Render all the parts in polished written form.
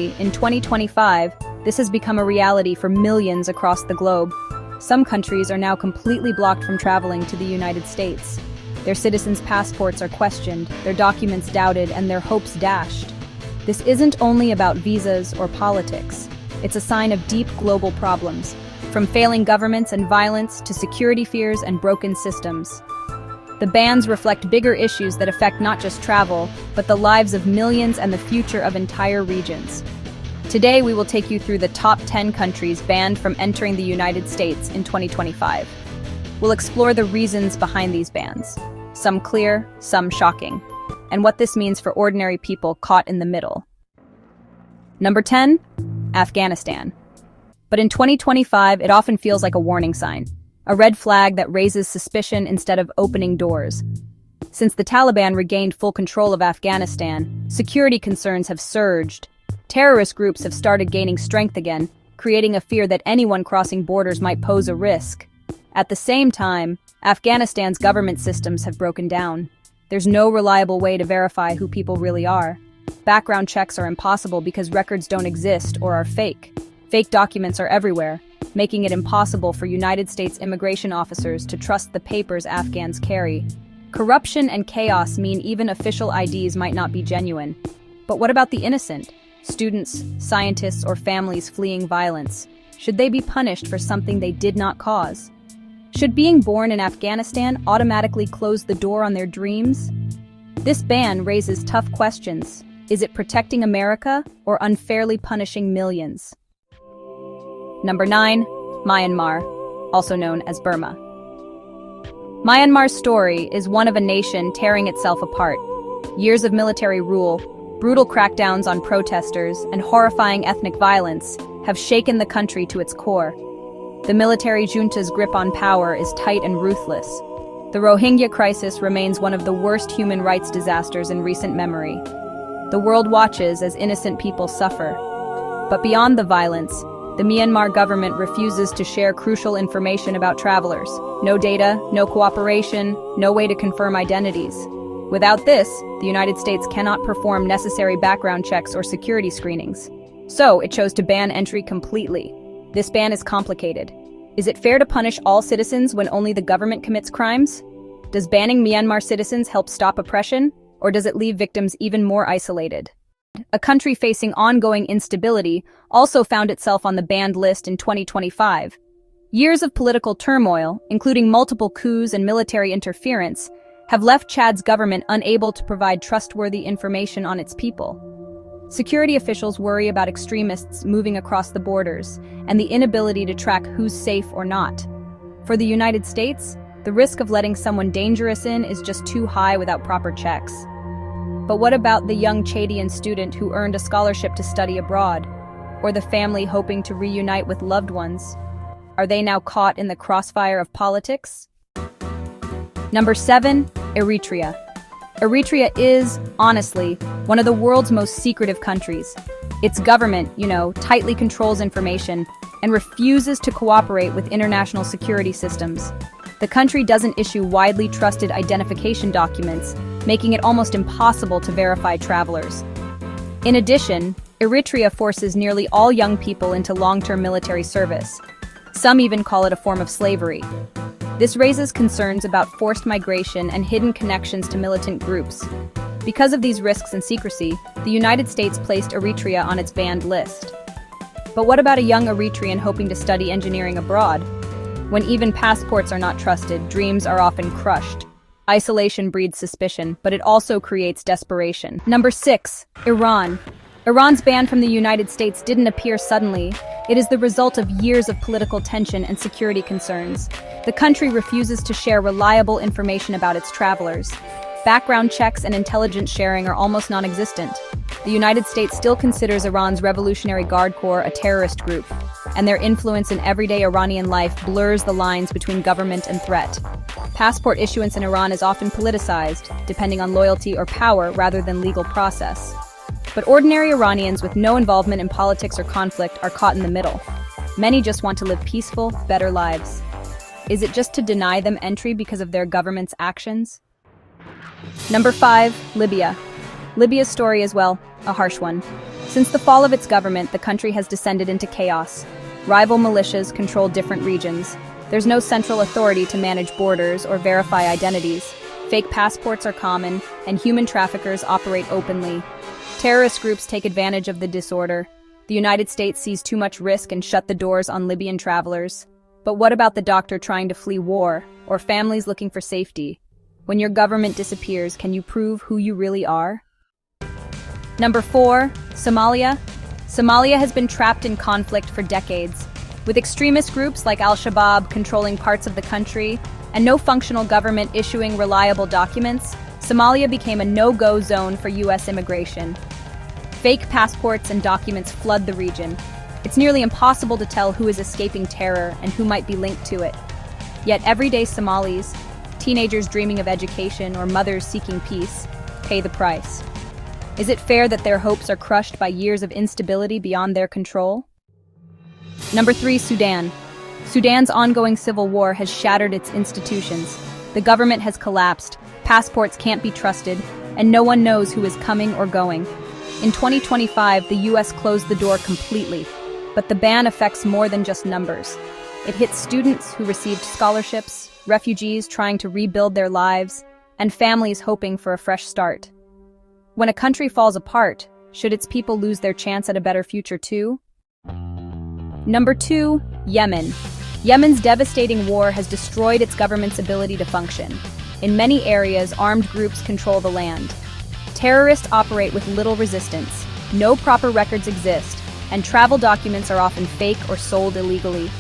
In 2025, this has become a reality for millions across the globe. Some countries are now completely blocked from traveling to the United States. Their citizens' passports are questioned, their documents doubted, and their hopes dashed. This isn't only about visas or politics. It's a sign of deep global problems, from failing governments and violence to security fears and broken systems. The bans reflect bigger issues that affect not just travel, but the lives of millions and the future of entire regions. Today, we will take you through the top 10 countries banned from entering the United States in 2025. We'll explore the reasons behind these bans, some clear, some shocking, and what this means for ordinary people caught in the middle. Number 10, Afghanistan. But in 2025, it often feels like a warning sign, a red flag that raises suspicion instead of opening doors. Since the Taliban regained full control of Afghanistan, security concerns have surged. Terrorist groups have started gaining strength again, creating a fear that anyone crossing borders might pose a risk. At the same time, Afghanistan's government systems have broken down. There's no reliable way to verify who people really are. Background checks are impossible because records don't exist or are fake. Fake documents are everywhere, making it impossible for United States immigration officers to trust the papers Afghans carry. Corruption and chaos mean even official IDs might not be genuine. But what about the innocent? Students, scientists, or families fleeing violence? Should they be punished for something they did not cause? Should being born in Afghanistan automatically close the door on their dreams? This ban raises tough questions. Is it protecting America or unfairly punishing millions? Number 9, Myanmar, also known as Burma. Myanmar's story is one of a nation tearing itself apart. Years of military rule, brutal crackdowns on protesters, and horrifying ethnic violence have shaken the country to its core. The military junta's grip on power is tight and ruthless. The Rohingya crisis remains one of the worst human rights disasters in recent memory. The world watches as innocent people suffer. But beyond the violence, the Myanmar government refuses to share crucial information about travelers. No data, no cooperation, no way to confirm identities. Without this, the United States cannot perform necessary background checks or security screenings. So, it chose to ban entry completely. This ban is complicated. Is it fair to punish all citizens when only the government commits crimes? Does banning Myanmar citizens help stop oppression, or does it leave victims even more isolated? A country facing ongoing instability also found itself on the banned list in 2025. Years of political turmoil, including multiple coups and military interference, have left Chad's government unable to provide trustworthy information on its people. Security officials worry about extremists moving across the borders and the inability to track who's safe or not. For the United States, the risk of letting someone dangerous in is just too high without proper checks. But what about the young Chadian student who earned a scholarship to study abroad? Or the family hoping to reunite with loved ones? Are they now caught in the crossfire of politics? Number 7, Eritrea. Eritrea is, honestly, one of the world's most secretive countries. Its government, tightly controls information and refuses to cooperate with international security systems. The country doesn't issue widely trusted identification documents, making it almost impossible to verify travelers. In addition, Eritrea forces nearly all young people into long-term military service. Some even call it a form of slavery. This raises concerns about forced migration and hidden connections to militant groups. Because of these risks and secrecy, the United States placed Eritrea on its banned list. But what about a young Eritrean hoping to study engineering abroad? When even passports are not trusted, dreams are often crushed. Isolation breeds suspicion, but it also creates desperation. Number 6, Iran. Iran's ban from the United States didn't appear suddenly. It is the result of years of political tension and security concerns. The country refuses to share reliable information about its travelers. Background checks and intelligence sharing are almost non-existent. The United States still considers Iran's Revolutionary Guard Corps a terrorist group, and their influence in everyday Iranian life blurs the lines between government and threat. Passport issuance in Iran is often politicized, depending on loyalty or power rather than legal process. But ordinary Iranians with no involvement in politics or conflict are caught in the middle. Many just want to live peaceful, better lives. Is it just to deny them entry because of their government's actions? Number 5, Libya. Libya's story is, well, a harsh one. Since the fall of its government, the country has descended into chaos. Rival militias control different regions. There's no central authority to manage borders or verify identities. Fake passports are common, and human traffickers operate openly. Terrorist groups take advantage of the disorder. The United States sees too much risk and shut the doors on Libyan travelers. But what about the doctor trying to flee war, or families looking for safety? When your government disappears, can you prove who you really are? Number 4, Somalia. Somalia has been trapped in conflict for decades. With extremist groups like Al-Shabaab controlling parts of the country and no functional government issuing reliable documents, Somalia became a no-go zone for U.S. immigration. Fake passports and documents flood the region. It's nearly impossible to tell who is escaping terror and who might be linked to it. Yet everyday Somalis, teenagers dreaming of education or mothers seeking peace, pay the price. Is it fair that their hopes are crushed by years of instability beyond their control? Number 3, Sudan. Sudan's ongoing civil war has shattered its institutions. The government has collapsed, passports can't be trusted, and no one knows who is coming or going. In 2025, the U.S. closed the door completely, but the ban affects more than just numbers. It hits students who received scholarships, refugees trying to rebuild their lives, and families hoping for a fresh start. When a country falls apart, should its people lose their chance at a better future too? Number 2, Yemen. Yemen's devastating war has destroyed its government's ability to function. In many areas, armed groups control the land. Terrorists operate with little resistance, no proper records exist, and travel documents are often fake or sold illegally.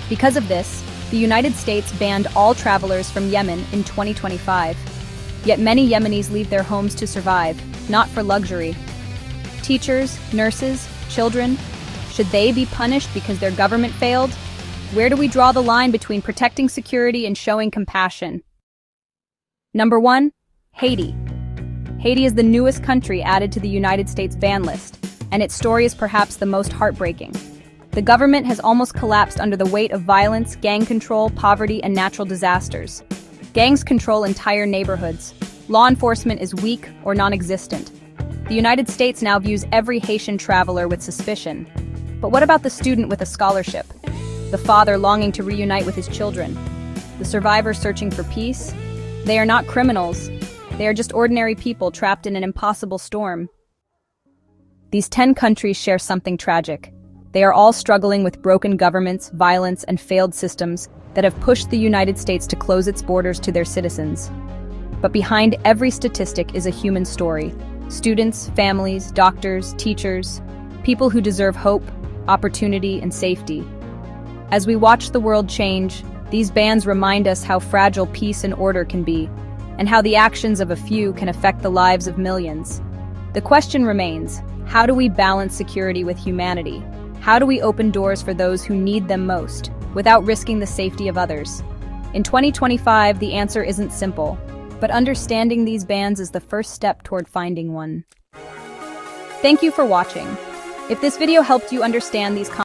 Because of this, the United States banned all travelers from Yemen in 2025. Yet many Yemenis leave their homes to survive, not for luxury. Teachers, nurses, children, should they be punished because their government failed? Where do we draw the line between protecting security and showing compassion? Number 1, Haiti. Haiti is the newest country added to the United States ban list, and its story is perhaps the most heartbreaking. The government has almost collapsed under the weight of violence, gang control, poverty, and natural disasters. Gangs control entire neighborhoods. Law enforcement is weak or non-existent. The United States now views every Haitian traveler with suspicion. But what about the student with a scholarship? The father longing to reunite with his children? The survivor searching for peace? They are not criminals. They are just ordinary people trapped in an impossible storm. These 10 countries share something tragic. They are all struggling with broken governments, violence, and failed systems that have pushed the United States to close its borders to their citizens. But behind every statistic is a human story. Students, families, doctors, teachers, people who deserve hope, opportunity, and safety. As we watch the world change, these bans remind us how fragile peace and order can be, and how the actions of a few can affect the lives of millions. The question remains, how do we balance security with humanity? How do we open doors for those who need them most, without risking the safety of others? In 2025, the answer isn't simple, but understanding these bans is the first step toward finding one. Thank you for watching. If this video helped you understand these